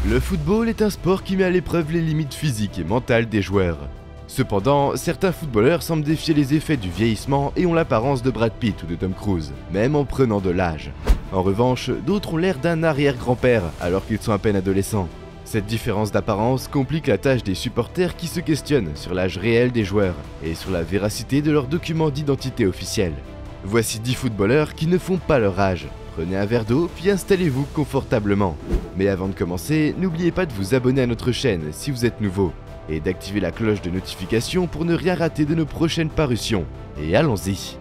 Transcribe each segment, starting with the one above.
Le football est un sport qui met à l'épreuve les limites physiques et mentales des joueurs. Cependant, certains footballeurs semblent défier les effets du vieillissement et ont l'apparence de Brad Pitt ou de Tom Cruise, même en prenant de l'âge. En revanche, d'autres ont l'air d'un arrière-grand-père alors qu'ils sont à peine adolescents. Cette différence d'apparence complique la tâche des supporters qui se questionnent sur l'âge réel des joueurs et sur la véracité de leurs documents d'identité officiels. Voici 10 footballeurs qui ne font pas leur âge. Prenez un verre d'eau puis installez-vous confortablement. Mais avant de commencer, n'oubliez pas de vous abonner à notre chaîne si vous êtes nouveau et d'activer la cloche de notification pour ne rien rater de nos prochaines parutions. Et allons-y.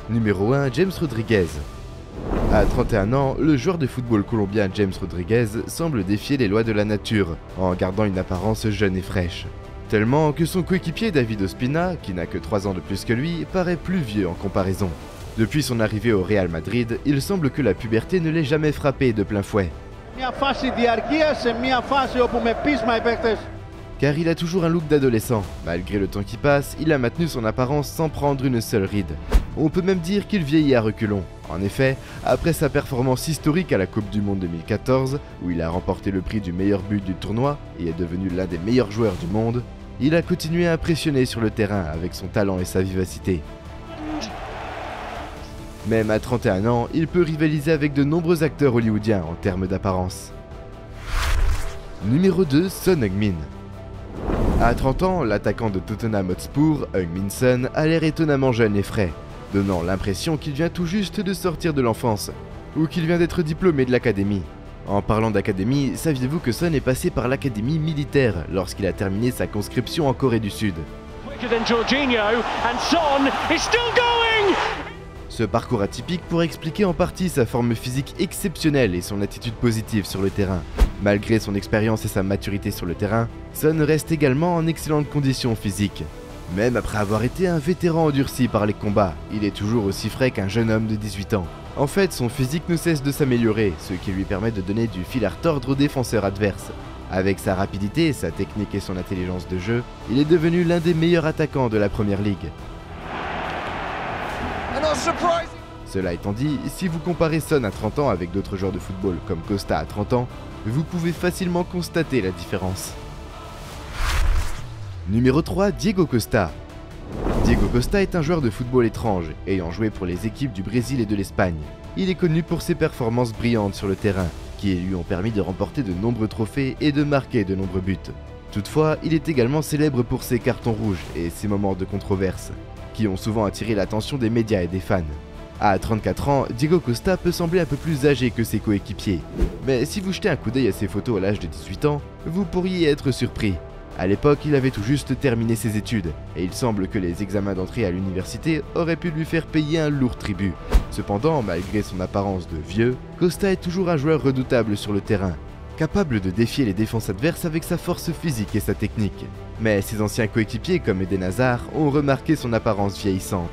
Numéro 1, James Rodriguez. À 31 ans, le joueur de football colombien James Rodriguez semble défier les lois de la nature en gardant une apparence jeune et fraîche. Tellement que son coéquipier David Ospina, qui n'a que 3 ans de plus que lui, paraît plus vieux en comparaison. Depuis son arrivée au Real Madrid, il semble que la puberté ne l'ait jamais frappé de plein fouet. Car il a toujours un look d'adolescent. Malgré le temps qui passe, il a maintenu son apparence sans prendre une seule ride. On peut même dire qu'il vieillit à reculons. En effet, après sa performance historique à la Coupe du Monde 2014, où il a remporté le prix du meilleur but du tournoi et est devenu l'un des meilleurs joueurs du monde, il a continué à impressionner sur le terrain avec son talent et sa vivacité. Même à 31 ans, il peut rivaliser avec de nombreux acteurs hollywoodiens en termes d'apparence. Numéro 2, Son Heung-min. À 30 ans, l'attaquant de Tottenham Hotspur, Heung-min Son, a l'air étonnamment jeune et frais, donnant l'impression qu'il vient tout juste de sortir de l'enfance, ou qu'il vient d'être diplômé de l'académie. En parlant d'académie, saviez-vous que Son est passé par l'académie militaire lorsqu'il a terminé sa conscription en Corée du Sud? Ce parcours atypique pourrait expliquer en partie sa forme physique exceptionnelle et son attitude positive sur le terrain. Malgré son expérience et sa maturité sur le terrain, Son reste également en excellente condition physique. Même après avoir été un vétéran endurci par les combats, il est toujours aussi frais qu'un jeune homme de 18 ans. En fait, son physique ne cesse de s'améliorer, ce qui lui permet de donner du fil à retordre aux défenseurs adverses. Avec sa rapidité, sa technique et son intelligence de jeu, il est devenu l'un des meilleurs attaquants de la Première Ligue. Cela étant dit, si vous comparez Son à 30 ans avec d'autres joueurs de football comme Costa à 30 ans, vous pouvez facilement constater la différence. Numéro 3, Diego Costa. Diego Costa est un joueur de football étrange, ayant joué pour les équipes du Brésil et de l'Espagne. Il est connu pour ses performances brillantes sur le terrain, qui lui ont permis de remporter de nombreux trophées et de marquer de nombreux buts. Toutefois, il est également célèbre pour ses cartons rouges et ses moments de controverse, qui ont souvent attiré l'attention des médias et des fans. À 34 ans, Diego Costa peut sembler un peu plus âgé que ses coéquipiers, mais si vous jetez un coup d'œil à ses photos à l'âge de 18 ans, vous pourriez être surpris. À l'époque, il avait tout juste terminé ses études, et il semble que les examens d'entrée à l'université auraient pu lui faire payer un lourd tribut. Cependant, malgré son apparence de vieux, Costa est toujours un joueur redoutable sur le terrain, capable de défier les défenses adverses avec sa force physique et sa technique. Mais ses anciens coéquipiers comme Eden Hazard ont remarqué son apparence vieillissante.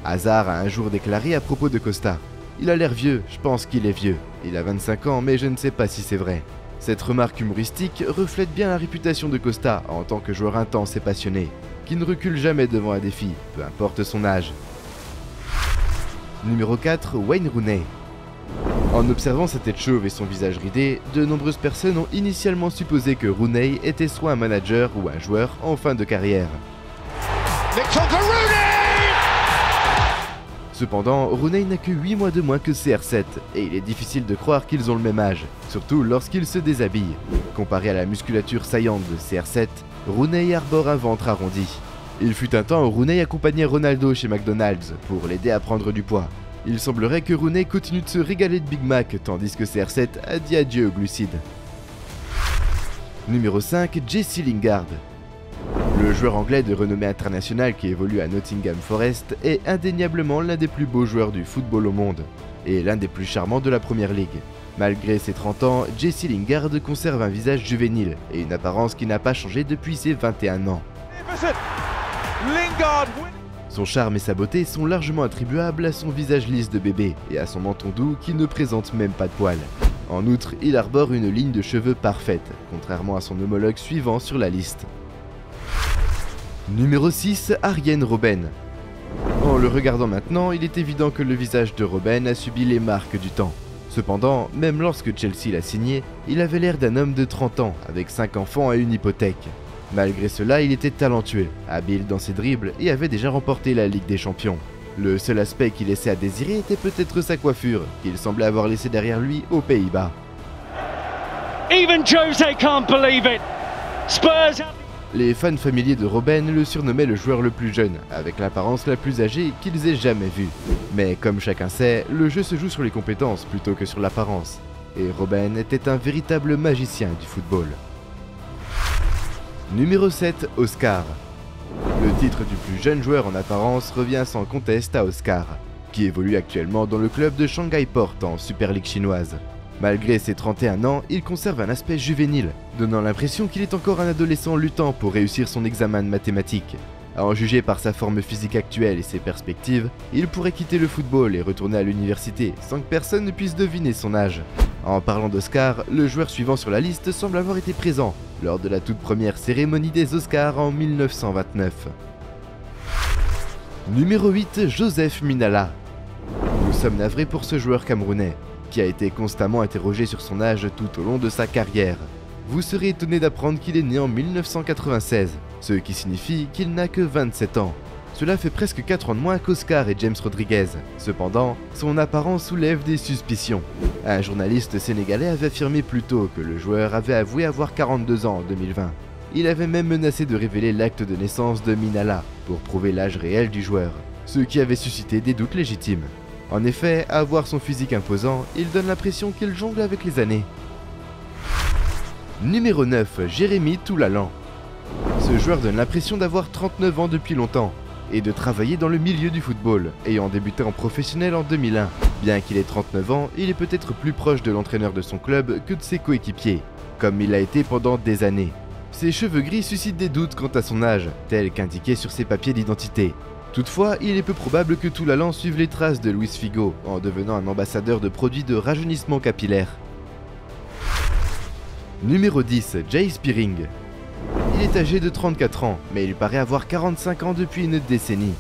Hazard a un jour déclaré à propos de Costa: « Il a l'air vieux, je pense qu'il est vieux. Il a 25 ans, mais je ne sais pas si c'est vrai. » Cette remarque humoristique reflète bien la réputation de Costa en tant que joueur intense et passionné, qui ne recule jamais devant un défi, peu importe son âge. Numéro 4, Wayne Rooney. En observant sa tête chauve et son visage ridé, de nombreuses personnes ont initialement supposé que Rooney était soit un manager ou un joueur en fin de carrière. Cependant, Rooney n'a que 8 mois de moins que CR7, et il est difficile de croire qu'ils ont le même âge, surtout lorsqu'il se déshabille. Comparé à la musculature saillante de CR7, Rooney arbore un ventre arrondi. Il fut un temps où Rooney accompagnait Ronaldo chez McDonald's pour l'aider à prendre du poids. Il semblerait que Rooney continue de se régaler de Big Mac tandis que CR7 a dit adieu aux glucides. Numéro 5, Jesse Lingard. Le joueur anglais de renommée internationale qui évolue à Nottingham Forest est indéniablement l'un des plus beaux joueurs du football au monde et l'un des plus charmants de la Première Ligue. Malgré ses 30 ans, Jesse Lingard conserve un visage juvénile et une apparence qui n'a pas changé depuis ses 21 ans. Son charme et sa beauté sont largement attribuables à son visage lisse de bébé et à son menton doux qui ne présente même pas de poils. En outre, il arbore une ligne de cheveux parfaite, contrairement à son homologue suivant sur la liste. Numéro 6, Arjen Robben. En le regardant maintenant, il est évident que le visage de Robben a subi les marques du temps. Cependant, même lorsque Chelsea l'a signé, il avait l'air d'un homme de 30 ans, avec 5 enfants et une hypothèque. Malgré cela, il était talentueux, habile dans ses dribbles et avait déjà remporté la Ligue des Champions. Le seul aspect qui laissait à désirer était peut-être sa coiffure, qu'il semblait avoir laissée derrière lui aux Pays-Bas. Even Jose can't believe it. Spurs. Les fans familiers de Robben le surnommaient le joueur le plus jeune, avec l'apparence la plus âgée qu'ils aient jamais vue. Mais comme chacun sait, le jeu se joue sur les compétences plutôt que sur l'apparence. Et Robben était un véritable magicien du football. Numéro 7, Oscar. Le titre du plus jeune joueur en apparence revient sans conteste à Oscar, qui évolue actuellement dans le club de Shanghai Port en Super League chinoise. Malgré ses 31 ans, il conserve un aspect juvénile, donnant l'impression qu'il est encore un adolescent luttant pour réussir son examen de mathématiques. À en juger par sa forme physique actuelle et ses perspectives, il pourrait quitter le football et retourner à l'université sans que personne ne puisse deviner son âge. En parlant d'Oscar, le joueur suivant sur la liste semble avoir été présent lors de la toute première cérémonie des Oscars en 1929. Numéro 8, Joseph Minala. Nous sommes navrés pour ce joueur camerounais, qui a été constamment interrogé sur son âge tout au long de sa carrière. Vous serez étonné d'apprendre qu'il est né en 1996, ce qui signifie qu'il n'a que 27 ans. Cela fait presque 4 ans de moins qu'Oscar et James Rodriguez. Cependant, son apparence soulève des suspicions. Un journaliste sénégalais avait affirmé plus tôt que le joueur avait avoué avoir 42 ans en 2020. Il avait même menacé de révéler l'acte de naissance de Minala pour prouver l'âge réel du joueur, ce qui avait suscité des doutes légitimes. En effet, à voir son physique imposant, il donne l'impression qu'il jongle avec les années. Numéro 9, Jérémy Toulalan. Ce joueur donne l'impression d'avoir 39 ans depuis longtemps et de travailler dans le milieu du football, ayant débuté en professionnel en 2001. Bien qu'il ait 39 ans, il est peut-être plus proche de l'entraîneur de son club que de ses coéquipiers, comme il l'a été pendant des années. Ses cheveux gris suscitent des doutes quant à son âge, tel qu'indiqué sur ses papiers d'identité. Toutefois, il est peu probable que Toulalan suive les traces de Luis Figo en devenant un ambassadeur de produits de rajeunissement capillaire. Numéro 10, Jay Spearing. Il est âgé de 34 ans, mais il paraît avoir 45 ans depuis une décennie.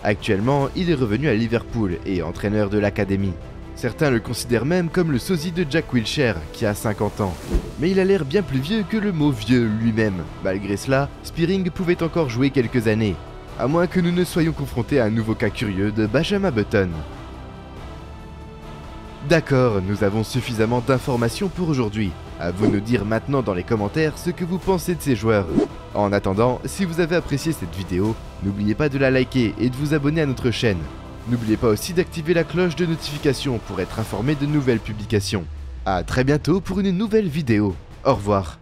Actuellement, il est revenu à Liverpool et entraîneur de l'académie. Certains le considèrent même comme le sosie de Jack Wilshere, qui a 50 ans. Mais il a l'air bien plus vieux que le mot vieux lui-même. Malgré cela, Spearing pouvait encore jouer quelques années, à moins que nous ne soyons confrontés à un nouveau cas curieux de Benjamin Button. D'accord, nous avons suffisamment d'informations pour aujourd'hui. À vous de nous dire maintenant dans les commentaires ce que vous pensez de ces joueurs. En attendant, si vous avez apprécié cette vidéo, n'oubliez pas de la liker et de vous abonner à notre chaîne. N'oubliez pas aussi d'activer la cloche de notification pour être informé de nouvelles publications. A très bientôt pour une nouvelle vidéo. Au revoir.